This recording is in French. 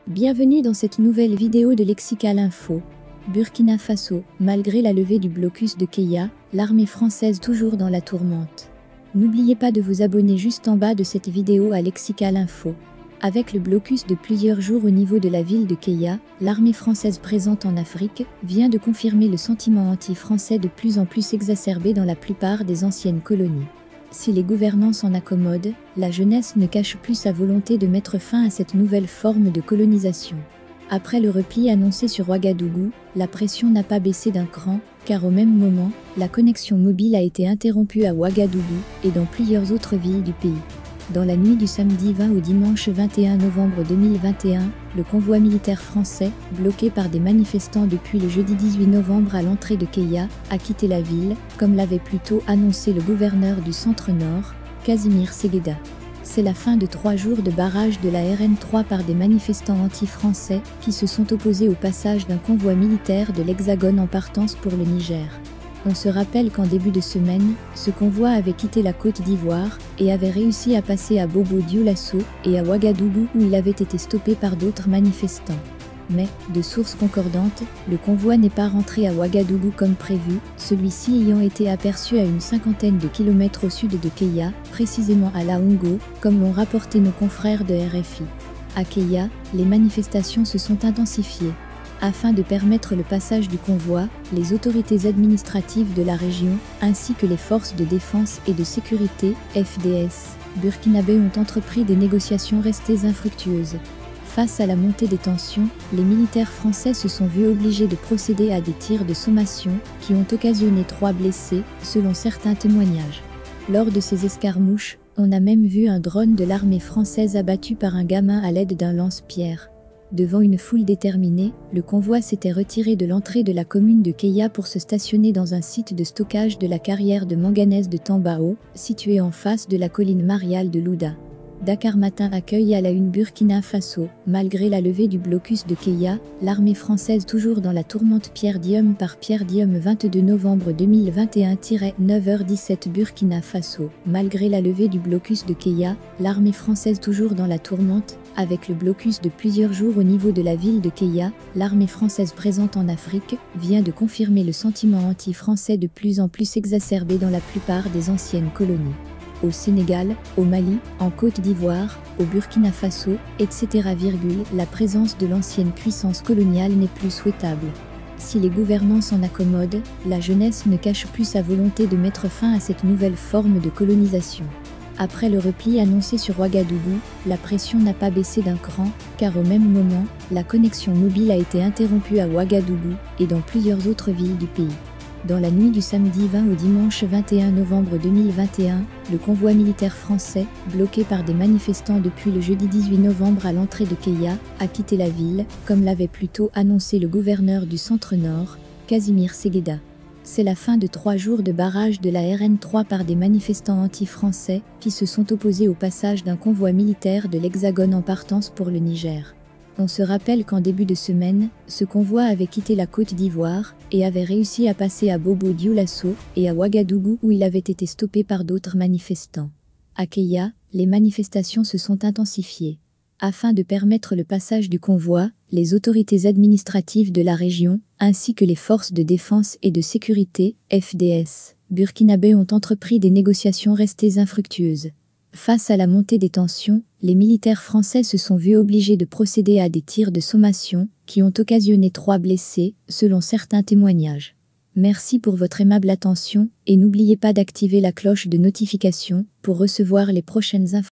Bienvenue dans cette nouvelle vidéo de Lexical Info. Burkina Faso, malgré la levée du blocus de Keya, l'armée française toujours dans la tourmente. N'oubliez pas de vous abonner juste en bas de cette vidéo à Lexical Info. Avec le blocus de plusieurs jours au niveau de la ville de Keya, l'armée française présente en Afrique vient de confirmer le sentiment anti-français de plus en plus exacerbé dans la plupart des anciennes colonies. Si les gouvernants s'en accommodent, la jeunesse ne cache plus sa volonté de mettre fin à cette nouvelle forme de colonisation. Après le repli annoncé sur Ouagadougou, la pression n'a pas baissé d'un cran, car au même moment, la connexion mobile a été interrompue à Ouagadougou et dans plusieurs autres villes du pays. Dans la nuit du samedi 20 au dimanche 21 novembre 2021, le convoi militaire français, bloqué par des manifestants depuis le jeudi 18 novembre à l'entrée de Keya, a quitté la ville, comme l'avait plus tôt annoncé le gouverneur du Centre-Nord, Casimir Ségéda. C'est la fin de 3 jours de barrage de la RN3 par des manifestants anti-français qui se sont opposés au passage d'un convoi militaire de l'Hexagone en partance pour le Niger. On se rappelle qu'en début de semaine, ce convoi avait quitté la Côte d'Ivoire et avait réussi à passer à Bobo-Dioulasso et à Ouagadougou où il avait été stoppé par d'autres manifestants. Mais, de sources concordantes, le convoi n'est pas rentré à Ouagadougou comme prévu, celui-ci ayant été aperçu à une cinquantaine de kilomètres au sud de Keya, précisément à Laongo, comme l'ont rapporté nos confrères de RFI. À Keya, les manifestations se sont intensifiées. Afin de permettre le passage du convoi, les autorités administratives de la région, ainsi que les forces de défense et de sécurité, FDS, burkinabés ont entrepris des négociations restées infructueuses. Face à la montée des tensions, les militaires français se sont vus obligés de procéder à des tirs de sommation, qui ont occasionné 3 blessés, selon certains témoignages. Lors de ces escarmouches, on a même vu un drone de l'armée française abattu par un gamin à l'aide d'un lance-pierre. Devant une foule déterminée, le convoi s'était retiré de l'entrée de la commune de Keya pour se stationner dans un site de stockage de la carrière de manganèse de Tambao, situé en face de la colline mariale de Louda. Dakar Matin accueille à la une Burkina Faso. Malgré la levée du blocus de Keya, l'armée française toujours dans la tourmente. Pierre Diom par Pierre Diom 22 novembre 2021-9h17 Burkina Faso. Malgré la levée du blocus de Keya, l'armée française toujours dans la tourmente. Avec le blocus de plusieurs jours au niveau de la ville de Keya, l'armée française présente en Afrique vient de confirmer le sentiment anti-français de plus en plus exacerbé dans la plupart des anciennes colonies. Au Sénégal, au Mali, en Côte d'Ivoire, au Burkina Faso, etc. La présence de l'ancienne puissance coloniale n'est plus souhaitable. Si les gouvernants s'en accommodent, la jeunesse ne cache plus sa volonté de mettre fin à cette nouvelle forme de colonisation. Après le repli annoncé sur Ouagadougou, la pression n'a pas baissé d'un cran, car au même moment, la connexion mobile a été interrompue à Ouagadougou et dans plusieurs autres villes du pays. Dans la nuit du samedi 20 au dimanche 21 novembre 2021, le convoi militaire français, bloqué par des manifestants depuis le jeudi 18 novembre à l'entrée de Keya, a quitté la ville, comme l'avait plus tôt annoncé le gouverneur du Centre-Nord, Casimir Ségéda. C'est la fin de 3 jours de barrage de la RN3 par des manifestants anti-français qui se sont opposés au passage d'un convoi militaire de l'Hexagone en partance pour le Niger. On se rappelle qu'en début de semaine, ce convoi avait quitté la Côte d'Ivoire et avait réussi à passer à Bobo-Dioulasso et à Ouagadougou où il avait été stoppé par d'autres manifestants. À Keya, les manifestations se sont intensifiées. Afin de permettre le passage du convoi, les autorités administratives de la région, ainsi que les forces de défense et de sécurité, FDS, burkinabés ont entrepris des négociations restées infructueuses. Face à la montée des tensions, les militaires français se sont vus obligés de procéder à des tirs de sommation, qui ont occasionné 3 blessés, selon certains témoignages. Merci pour votre aimable attention, et n'oubliez pas d'activer la cloche de notification, pour recevoir les prochaines informations.